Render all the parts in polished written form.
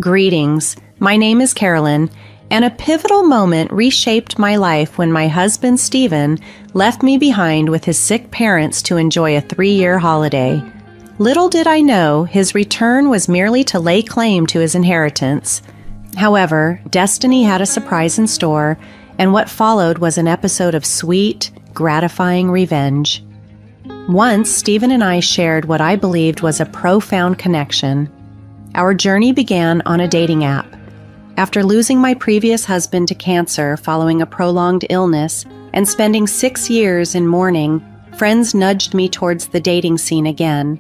Greetings. My name is Carolyn, and a pivotal moment reshaped my life when my husband, Stephen, left me behind with his sick parents to enjoy a 3-year holiday. Little did I know his return was merely to lay claim to his inheritance. However, destiny had a surprise in store, and what followed was an episode of sweet, gratifying revenge. Once, Stephen and I shared what I believed was a profound connection. Our journey began on a dating app. After losing my previous husband to cancer following a prolonged illness and spending 6 years in mourning, friends nudged me towards the dating scene again.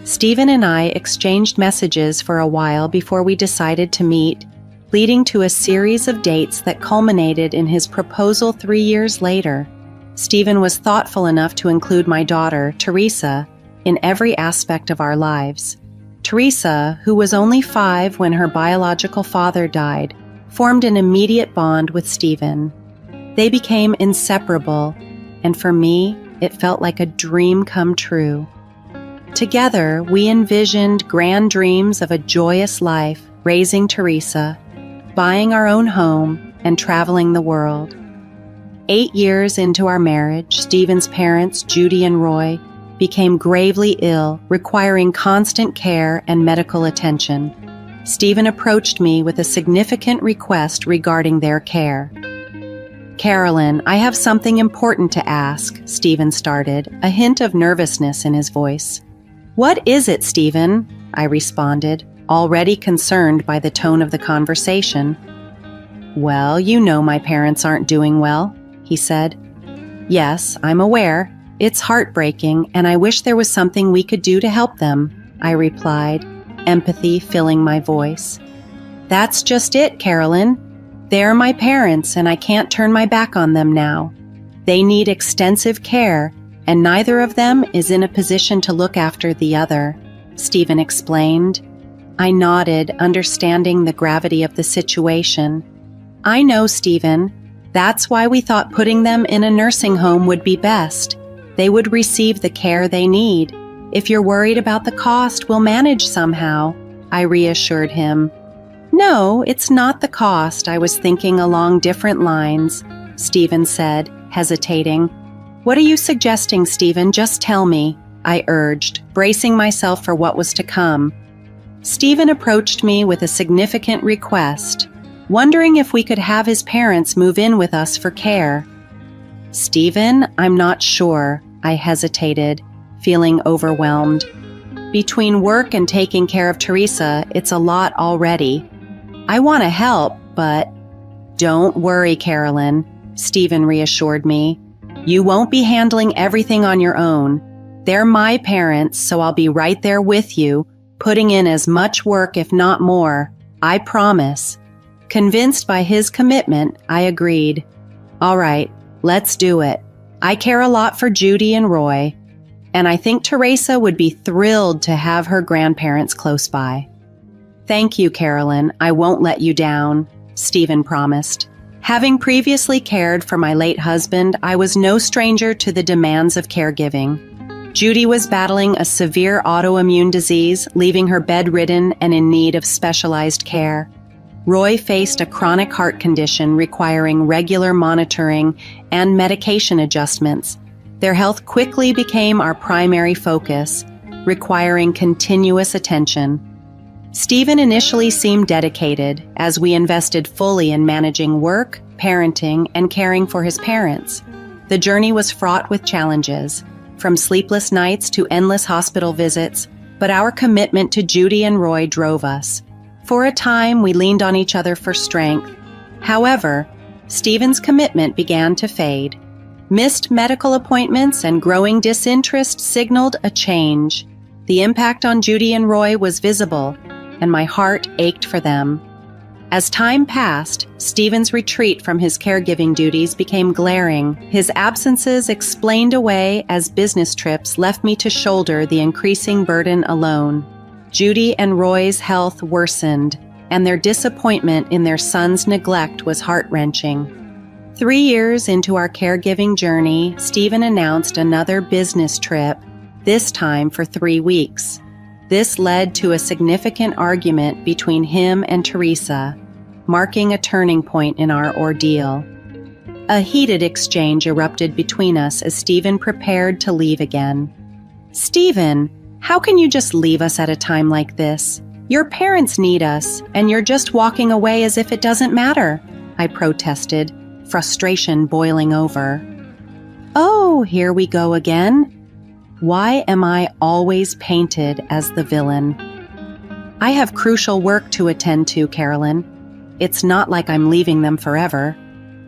Stephen and I exchanged messages for a while before we decided to meet, leading to a series of dates that culminated in his proposal 3 years later. Stephen was thoughtful enough to include my daughter, Teresa, in every aspect of our lives. Teresa, who was only 5 when her biological father died, formed an immediate bond with Stephen. They became inseparable, and for me, it felt like a dream come true. Together, we envisioned grand dreams of a joyous life, raising Teresa, buying our own home, and traveling the world. 8 years into our marriage, Stephen's parents, Judy and Roy, became gravely ill, requiring constant care and medical attention. Stephen approached me with a significant request regarding their care. "Carolyn, I have something important to ask," Stephen started, a hint of nervousness in his voice. "What is it, Stephen?" I responded, already concerned by the tone of the conversation. "Well, you know my parents aren't doing well," he said. "Yes, I'm aware. It's heartbreaking, and I wish there was something we could do to help them," I replied, empathy filling my voice. "That's just it, Carolyn. They're my parents, and I can't turn my back on them now. They need extensive care, and neither of them is in a position to look after the other," Stephen explained. I nodded, understanding the gravity of the situation. "I know, Stephen. That's why we thought putting them in a nursing home would be best. They would receive the care they need. If you're worried about the cost, we'll manage somehow," I reassured him. "No, it's not the cost. I was thinking along different lines," Stephen said, hesitating. "What are you suggesting, Stephen? Just tell me," I urged, bracing myself for what was to come. Stephen approached me with a significant request, wondering if we could have his parents move in with us for care. "Stephen, I'm not sure," I hesitated, feeling overwhelmed. "Between work and taking care of Teresa, it's a lot already. I want to help, but—" "Don't worry, Carolyn," Stephen reassured me. "You won't be handling everything on your own. They're my parents, so I'll be right there with you, putting in as much work, if not more. I promise." Convinced by his commitment, I agreed. "All right. Let's do it. I care a lot for Judy and Roy, and I think Teresa would be thrilled to have her grandparents close by." "Thank you, Carolyn. I won't let you down," Stephen promised. Having previously cared for my late husband, I was no stranger to the demands of caregiving. Judy was battling a severe autoimmune disease, leaving her bedridden and in need of specialized care. Roy faced a chronic heart condition requiring regular monitoring and medication adjustments. Their health quickly became our primary focus, requiring continuous attention. Stephen initially seemed dedicated as we invested fully in managing work, parenting, and caring for his parents. The journey was fraught with challenges, from sleepless nights to endless hospital visits, but our commitment to Judy and Roy drove us. For a time, we leaned on each other for strength. However, Stephen's commitment began to fade. Missed medical appointments and growing disinterest signaled a change. The impact on Judy and Roy was visible, and my heart ached for them. As time passed, Stephen's retreat from his caregiving duties became glaring. His absences explained away as business trips left me to shoulder the increasing burden alone. Judy and Roy's health worsened, and their disappointment in their son's neglect was heart-wrenching. 3 years into our caregiving journey, Stephen announced another business trip, this time for 3 weeks. This led to a significant argument between him and Teresa, marking a turning point in our ordeal. A heated exchange erupted between us as Stephen prepared to leave again. "Stephen, how can you just leave us at a time like this? Your parents need us, and you're just walking away as if it doesn't matter," I protested, frustration boiling over. "Oh, here we go again. Why am I always painted as the villain?" "I have crucial work to attend to, Carolyn. It's not like I'm leaving them forever,"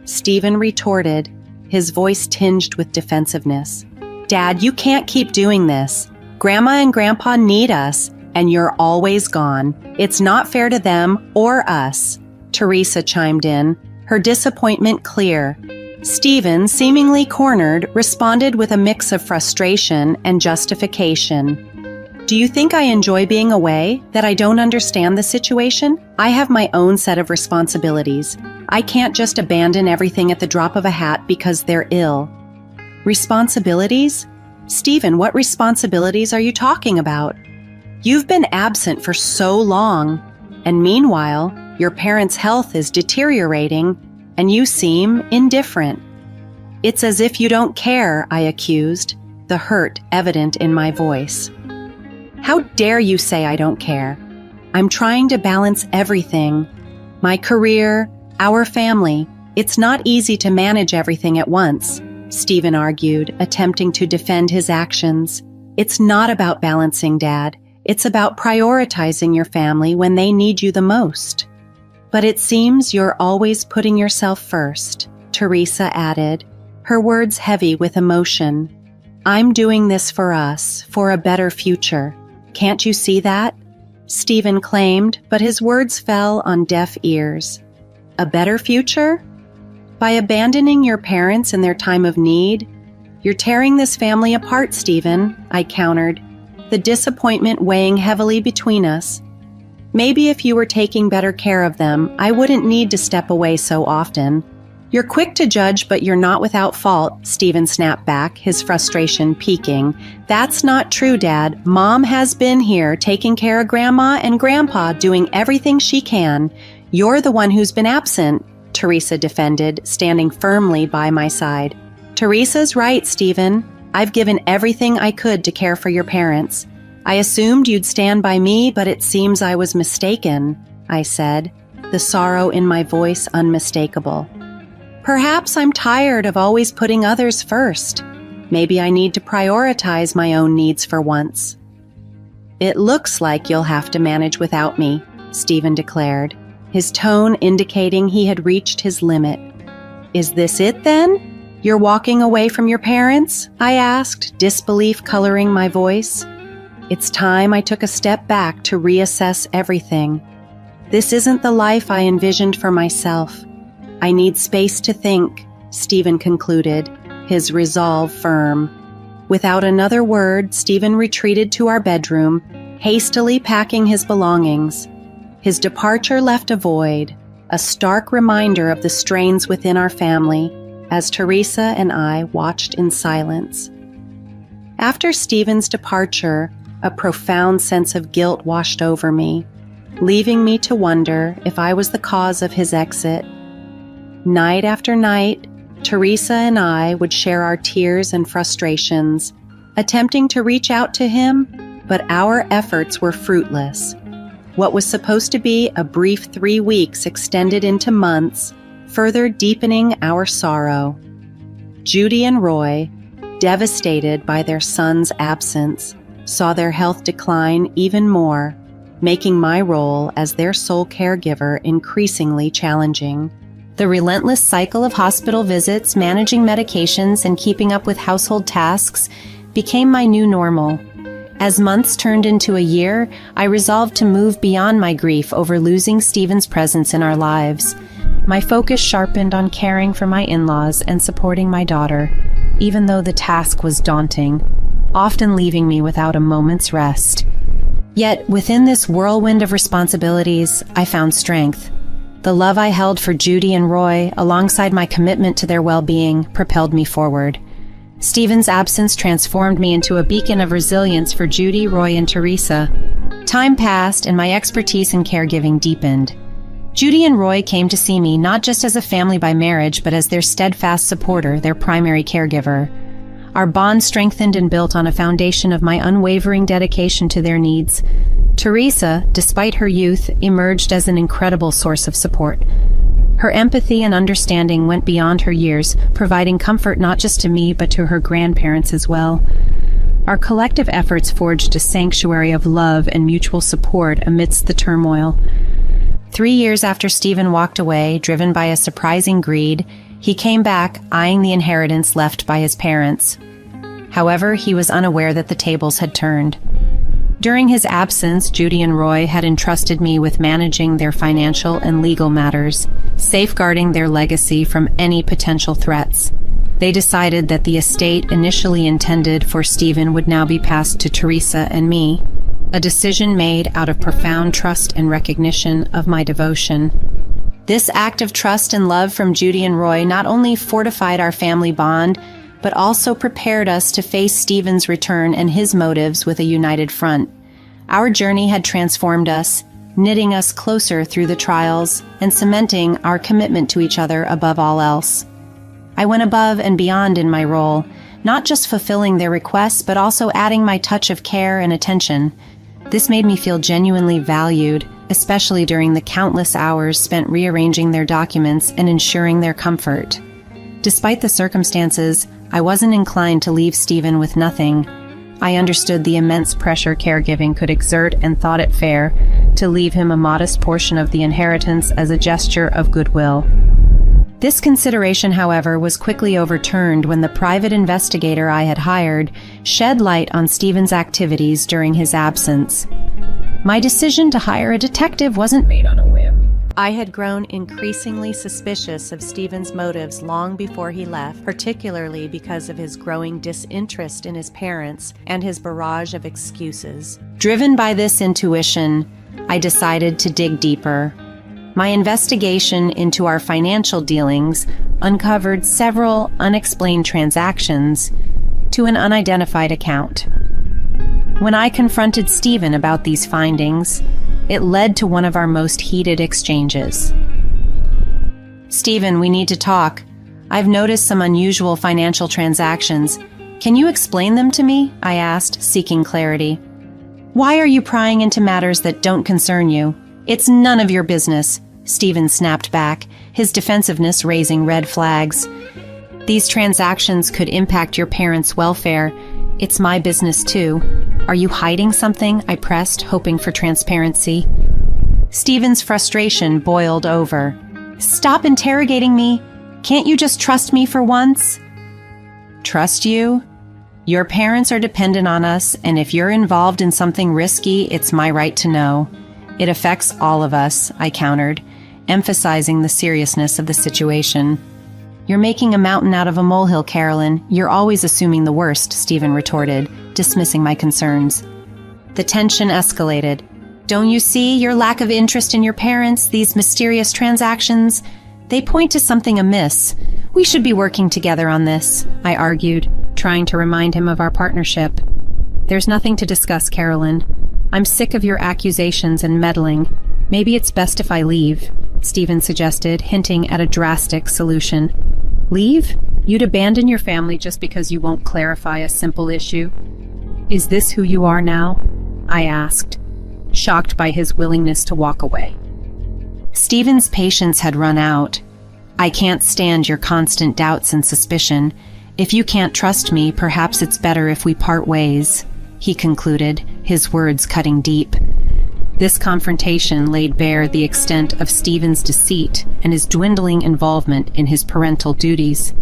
Stephen retorted, his voice tinged with defensiveness. "Dad, you can't keep doing this. Grandma and Grandpa need us, and you're always gone. It's not fair to them or us," Teresa chimed in, her disappointment clear. Stephen, seemingly cornered, responded with a mix of frustration and justification. "Do you think I enjoy being away? That I don't understand the situation? I have my own set of responsibilities. I can't just abandon everything at the drop of a hat because they're ill." "Responsibilities? Stephen, what responsibilities are you talking about? You've been absent for so long, and meanwhile, your parents' health is deteriorating, and you seem indifferent." "It's as if you don't care," I accused, the hurt evident in my voice. "How dare you say I don't care? I'm trying to balance everything. My career, our family. It's not easy to manage everything at once," Stephen argued, attempting to defend his actions. "It's not about balancing, Dad. It's about prioritizing your family when they need you the most." "But it seems you're always putting yourself first," Teresa added, her words heavy with emotion. "I'm doing this for us, for a better future. Can't you see that?" Stephen claimed, but his words fell on deaf ears. "A better future? By abandoning your parents in their time of need? You're tearing this family apart, Stephen," I countered, the disappointment weighing heavily between us. "Maybe if you were taking better care of them, I wouldn't need to step away so often." "You're quick to judge, but you're not without fault," Stephen snapped back, his frustration peaking. "That's not true, Dad. Mom has been here taking care of Grandma and Grandpa, doing everything she can. You're the one who's been absent," Teresa defended, standing firmly by my side. "Teresa's right, Stephen. I've given everything I could to care for your parents. I assumed you'd stand by me, but it seems I was mistaken," I said, the sorrow in my voice unmistakable. "Perhaps I'm tired of always putting others first. Maybe I need to prioritize my own needs for once." "It looks like you'll have to manage without me," Stephen declared, his tone indicating he had reached his limit. "Is this it then? You're walking away from your parents?" I asked, disbelief coloring my voice. It's time I took a step back to reassess everything. This isn't the life I envisioned for myself. I need space to think, Stephen concluded, his resolve firm. Without another word, Stephen retreated to our bedroom, hastily packing his belongings. His departure left a void, a stark reminder of the strains within our family, as Teresa and I watched in silence. After Stephen's departure, a profound sense of guilt washed over me, leaving me to wonder if I was the cause of his exit. Night after night, Teresa and I would share our tears and frustrations, attempting to reach out to him, but our efforts were fruitless. What was supposed to be a brief 3 weeks extended into months, further deepening our sorrow. Judy and Roy, devastated by their son's absence, saw their health decline even more, making my role as their sole caregiver increasingly challenging. The relentless cycle of hospital visits, managing medications, and keeping up with household tasks became my new normal. As months turned into a year, I resolved to move beyond my grief over losing Stephen's presence in our lives. My focus sharpened on caring for my in-laws and supporting my daughter, even though the task was daunting, often leaving me without a moment's rest. Yet, within this whirlwind of responsibilities, I found strength. The love I held for Judy and Roy, alongside my commitment to their well-being, propelled me forward. Stephen's absence transformed me into a beacon of resilience for Judy, Roy, and Teresa. Time passed and my expertise in caregiving deepened. Judy and Roy came to see me not just as a family by marriage, but as their steadfast supporter, their primary caregiver. Our bond strengthened and built on a foundation of my unwavering dedication to their needs. Teresa, despite her youth, emerged as an incredible source of support. Her empathy and understanding went beyond her years, providing comfort not just to me, but to her grandparents as well. Our collective efforts forged a sanctuary of love and mutual support amidst the turmoil. 3 years after Stephen walked away, driven by a surprising greed, he came back, eyeing the inheritance left by his parents. However, he was unaware that the tables had turned. During his absence, Judy and Roy had entrusted me with managing their financial and legal matters, safeguarding their legacy from any potential threats. They decided that the estate initially intended for Stephen would now be passed to Teresa and me, a decision made out of profound trust and recognition of my devotion. This act of trust and love from Judy and Roy not only fortified our family bond, but also prepared us to face Stephen's return and his motives with a united front. Our journey had transformed us, knitting us closer through the trials and cementing our commitment to each other above all else. I went above and beyond in my role, not just fulfilling their requests, but also adding my touch of care and attention. This made me feel genuinely valued, especially during the countless hours spent rearranging their documents and ensuring their comfort. Despite the circumstances, I wasn't inclined to leave Stephen with nothing. I understood the immense pressure caregiving could exert and thought it fair to leave him a modest portion of the inheritance as a gesture of goodwill. This consideration, however, was quickly overturned when the private investigator I had hired shed light on Stephen's activities during his absence. My decision to hire a detective wasn't made on a whim. I had grown increasingly suspicious of Stephen's motives long before he left, particularly because of his growing disinterest in his parents and his barrage of excuses. Driven by this intuition, I decided to dig deeper. My investigation into our financial dealings uncovered several unexplained transactions to an unidentified account. When I confronted Stephen about these findings, it led to one of our most heated exchanges. "Stephen, we need to talk. I've noticed some unusual financial transactions. Can you explain them to me?" I asked, seeking clarity. "Why are you prying into matters that don't concern you? It's none of your business," Stephen snapped back, his defensiveness raising red flags. "These transactions could impact your parents' welfare. It's my business too. Are you hiding something?" I pressed, hoping for transparency. Stephen's frustration boiled over. "Stop interrogating me. Can't you just trust me for once?" "Trust you? Your parents are dependent on us, and if you're involved in something risky, it's my right to know. It affects all of us," I countered, emphasizing the seriousness of the situation. "You're making a mountain out of a molehill, Carolyn. You're always assuming the worst," Stephen retorted, dismissing my concerns. The tension escalated. "Don't you see your lack of interest in your parents, these mysterious transactions? They point to something amiss. We should be working together on this," I argued, trying to remind him of our partnership. "There's nothing to discuss, Carolyn. I'm sick of your accusations and meddling. Maybe it's best if I leave," Stephen suggested, hinting at a drastic solution. "Leave? You'd abandon your family just because you won't clarify a simple issue? Is this who you are now?" I asked, shocked by his willingness to walk away. Stephen's patience had run out. "I can't stand your constant doubts and suspicion. If you can't trust me, perhaps it's better if we part ways," he concluded, his words cutting deep. This confrontation laid bare the extent of Stephen's deceit and his dwindling involvement in his parental duties.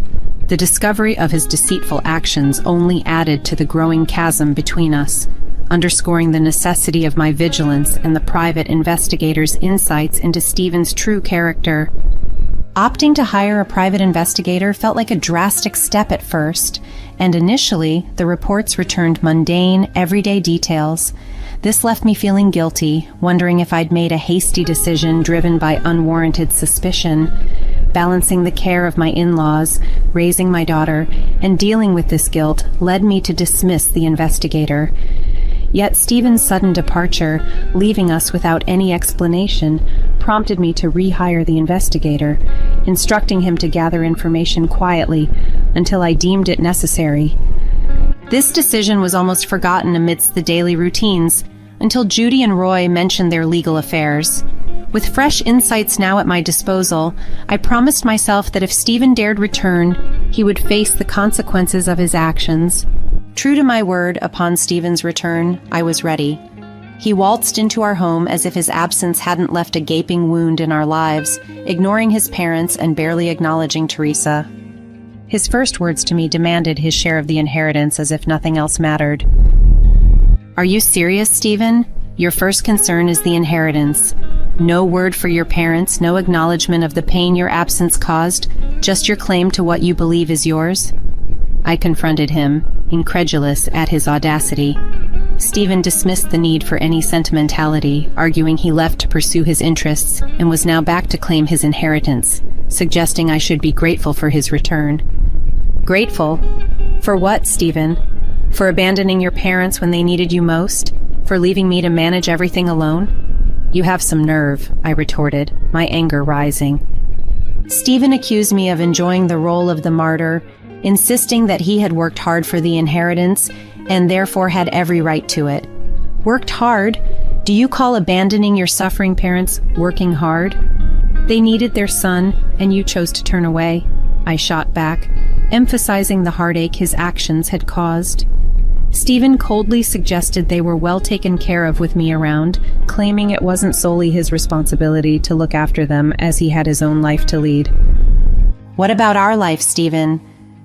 The discovery of his deceitful actions only added to the growing chasm between us, underscoring the necessity of my vigilance and the private investigator's insights into Stephen's true character. Opting to hire a private investigator felt like a drastic step at first, and initially, the reports returned mundane, everyday details. This left me feeling guilty, wondering if I'd made a hasty decision driven by unwarranted suspicion. Balancing the care of my in-laws, raising my daughter, and dealing with this guilt led me to dismiss the investigator. Yet Stephen's sudden departure, leaving us without any explanation, prompted me to rehire the investigator, instructing him to gather information quietly until I deemed it necessary. This decision was almost forgotten amidst the daily routines, until Judy and Roy mentioned their legal affairs. With fresh insights now at my disposal, I promised myself that if Stephen dared return, he would face the consequences of his actions. True to my word, upon Stephen's return, I was ready. He waltzed into our home as if his absence hadn't left a gaping wound in our lives, ignoring his parents and barely acknowledging Teresa. His first words to me demanded his share of the inheritance as if nothing else mattered. "Are you serious, Stephen? Your first concern is the inheritance. No word for your parents, no acknowledgement of the pain your absence caused, just your claim to what you believe is yours?" I confronted him, incredulous at his audacity. Stephen dismissed the need for any sentimentality, arguing he left to pursue his interests and was now back to claim his inheritance, suggesting I should be grateful for his return. Grateful? For what, Stephen? For abandoning your parents when they needed you most? For leaving me to manage everything alone? "You have some nerve," I retorted, my anger rising. Stephen accused me of enjoying the role of the martyr, insisting that he had worked hard for the inheritance and therefore had every right to it. Worked hard? Do you call abandoning your suffering parents working hard? They needed their son, and you chose to turn away, I shot back, emphasizing the heartache his actions had caused. Stephen coldly suggested they were well taken care of with me around, claiming it wasn't solely his responsibility to look after them as he had his own life to lead. "What about our life, Stephen?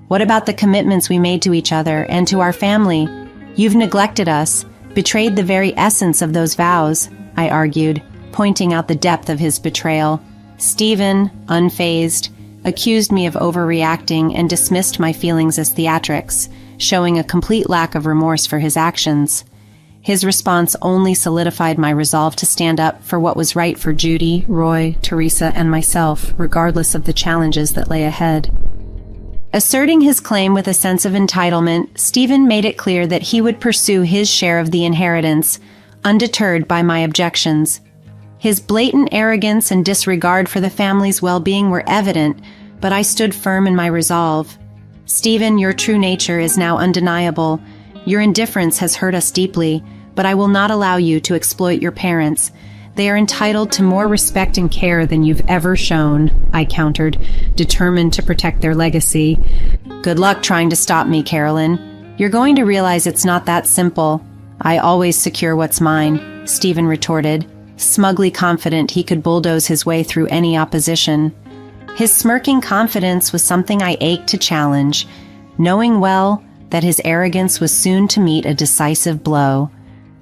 What about the commitments we made to each other and to our family? You've neglected us, betrayed the very essence of those vows," I argued, pointing out the depth of his betrayal. Stephen, unfazed, accused me of overreacting and dismissed my feelings as theatrics, showing a complete lack of remorse for his actions. His response only solidified my resolve to stand up for what was right for Judy, Roy, Teresa, and myself, regardless of the challenges that lay ahead. Asserting his claim with a sense of entitlement, Stephen made it clear that he would pursue his share of the inheritance, undeterred by my objections. His blatant arrogance and disregard for the family's well-being were evident, but I stood firm in my resolve. "Stephen, your true nature is now undeniable. Your indifference has hurt us deeply, but I will not allow you to exploit your parents. They are entitled to more respect and care than you've ever shown," I countered, determined to protect their legacy. "Good luck trying to stop me, Carolyn. You're going to realize it's not that simple. I always secure what's mine," Stephen retorted, smugly confident he could bulldoze his way through any opposition. His smirking confidence was something I ached to challenge, knowing well that his arrogance was soon to meet a decisive blow.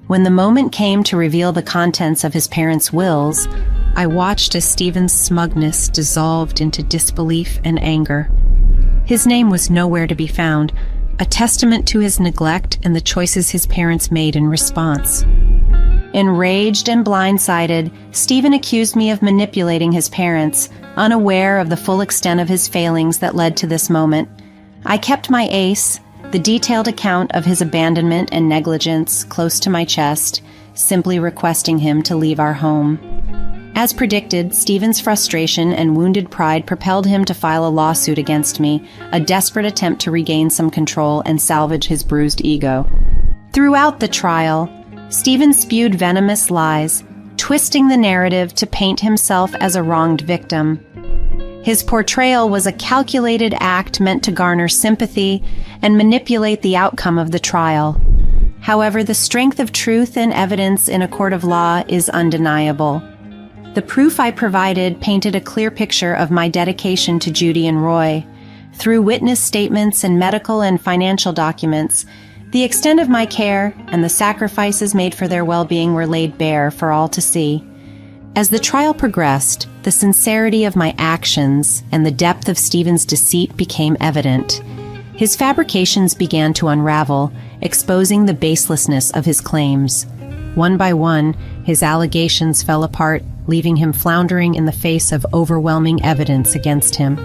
When the moment came to reveal the contents of his parents' wills, I watched as Stephen's smugness dissolved into disbelief and anger. His name was nowhere to be found, a testament to his neglect and the choices his parents made in response. Enraged and blindsided, Stephen accused me of manipulating his parents, unaware of the full extent of his failings that led to this moment. I kept my ace, the detailed account of his abandonment and negligence, close to my chest, simply requesting him to leave our home. As predicted, Stephen's frustration and wounded pride propelled him to file a lawsuit against me, a desperate attempt to regain some control and salvage his bruised ego. Throughout the trial, Stephen spewed venomous lies, twisting the narrative to paint himself as a wronged victim. His portrayal was a calculated act meant to garner sympathy and manipulate the outcome of the trial. However, the strength of truth and evidence in a court of law is undeniable. The proof I provided painted a clear picture of my dedication to Judy and Roy. Through witness statements and medical and financial documents, the extent of my care and the sacrifices made for their well-being were laid bare for all to see. As the trial progressed, the sincerity of my actions and the depth of Stephen's deceit became evident. His fabrications began to unravel, exposing the baselessness of his claims. One by one, his allegations fell apart, leaving him floundering in the face of overwhelming evidence against him.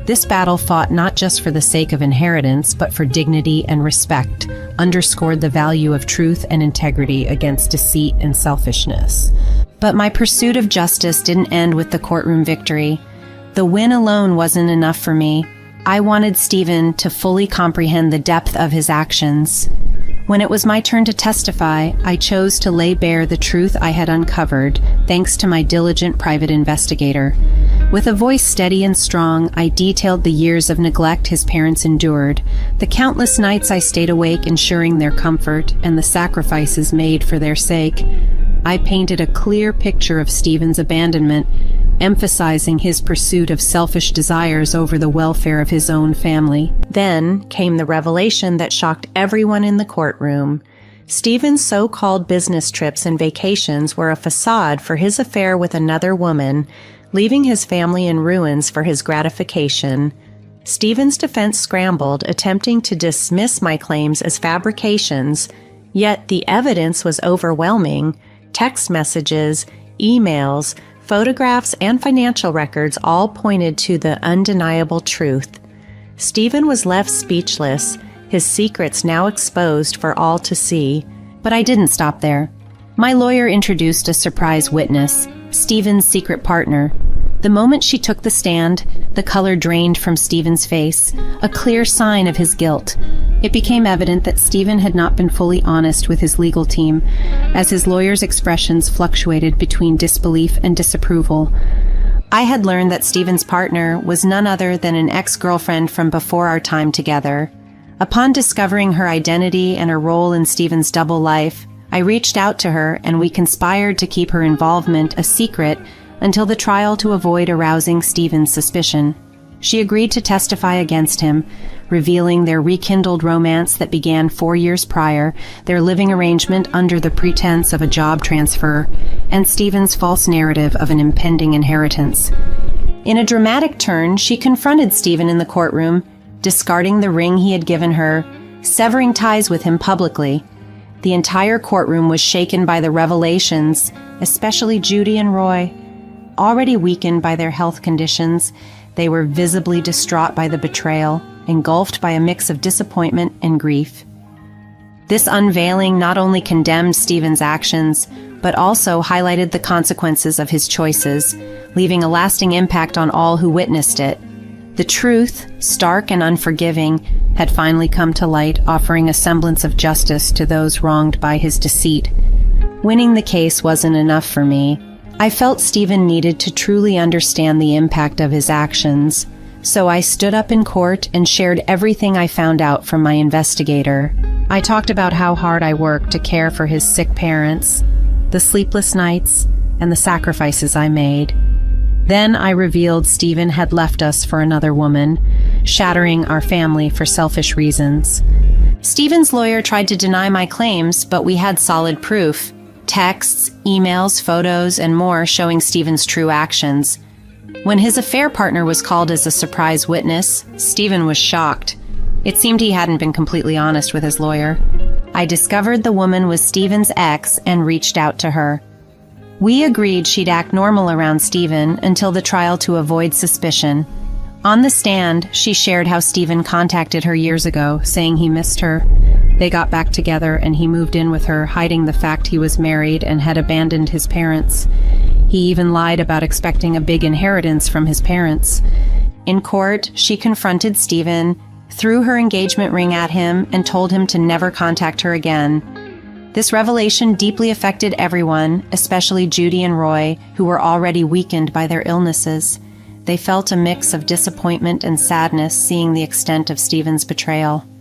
This battle, fought not just for the sake of inheritance, but for dignity and respect, underscored the value of truth and integrity against deceit and selfishness. But my pursuit of justice didn't end with the courtroom victory. The win alone wasn't enough for me. I wanted Stephen to fully comprehend the depth of his actions. When it was my turn to testify, I chose to lay bare the truth I had uncovered, thanks to my diligent private investigator. With a voice steady and strong, I detailed the years of neglect his parents endured, the countless nights I stayed awake ensuring their comfort, and the sacrifices made for their sake. I painted a clear picture of Stephen's abandonment, emphasizing his pursuit of selfish desires over the welfare of his own family. Then came the revelation that shocked everyone in the courtroom. Stephen's so-called business trips and vacations were a facade for his affair with another woman, leaving his family in ruins for his gratification. Stephen's defense scrambled, attempting to dismiss my claims as fabrications, yet the evidence was overwhelming. Text messages, emails, photographs, and financial records all pointed to the undeniable truth. Stephen was left speechless, his secrets now exposed for all to see. But I didn't stop there. My lawyer introduced a surprise witness, Stephen's secret partner. The moment she took the stand, the color drained from Stephen's face, a clear sign of his guilt. It became evident that Stephen had not been fully honest with his legal team, as his lawyer's expressions fluctuated between disbelief and disapproval. I had learned that Stephen's partner was none other than an ex-girlfriend from before our time together. Upon discovering her identity and her role in Stephen's double life, I reached out to her and we conspired to keep her involvement a secret until the trial to avoid arousing Stephen's suspicion. She agreed to testify against him, revealing their rekindled romance that began 4 years prior, their living arrangement under the pretense of a job transfer, and Stephen's false narrative of an impending inheritance. In a dramatic turn, she confronted Stephen in the courtroom, discarding the ring he had given her, severing ties with him publicly. The entire courtroom was shaken by the revelations, especially Judy and Roy. Already weakened by their health conditions, they were visibly distraught by the betrayal, engulfed by a mix of disappointment and grief. This unveiling not only condemned Stephen's actions, but also highlighted the consequences of his choices, leaving a lasting impact on all who witnessed it. The truth, stark and unforgiving, had finally come to light, offering a semblance of justice to those wronged by his deceit. Winning the case wasn't enough for me. I felt Stephen needed to truly understand the impact of his actions, so I stood up in court and shared everything I found out from my investigator. I talked about how hard I worked to care for his sick parents, the sleepless nights, and the sacrifices I made. Then I revealed Stephen had left us for another woman, shattering our family for selfish reasons. Stephen's lawyer tried to deny my claims, but we had solid proof. Texts, emails, photos, and more showing Stephen's true actions. When his affair partner was called as a surprise witness, Stephen was shocked. It seemed he hadn't been completely honest with his lawyer. I discovered the woman was Stephen's ex and reached out to her. We agreed she'd act normal around Stephen until the trial to avoid suspicion. On the stand, she shared how Stephen contacted her years ago, saying he missed her. They got back together and he moved in with her, hiding the fact he was married and had abandoned his parents. He even lied about expecting a big inheritance from his parents. In court, she confronted Stephen, threw her engagement ring at him, and told him to never contact her again. This revelation deeply affected everyone, especially Judy and Roy, who were already weakened by their illnesses. They felt a mix of disappointment and sadness seeing the extent of Stephen's betrayal.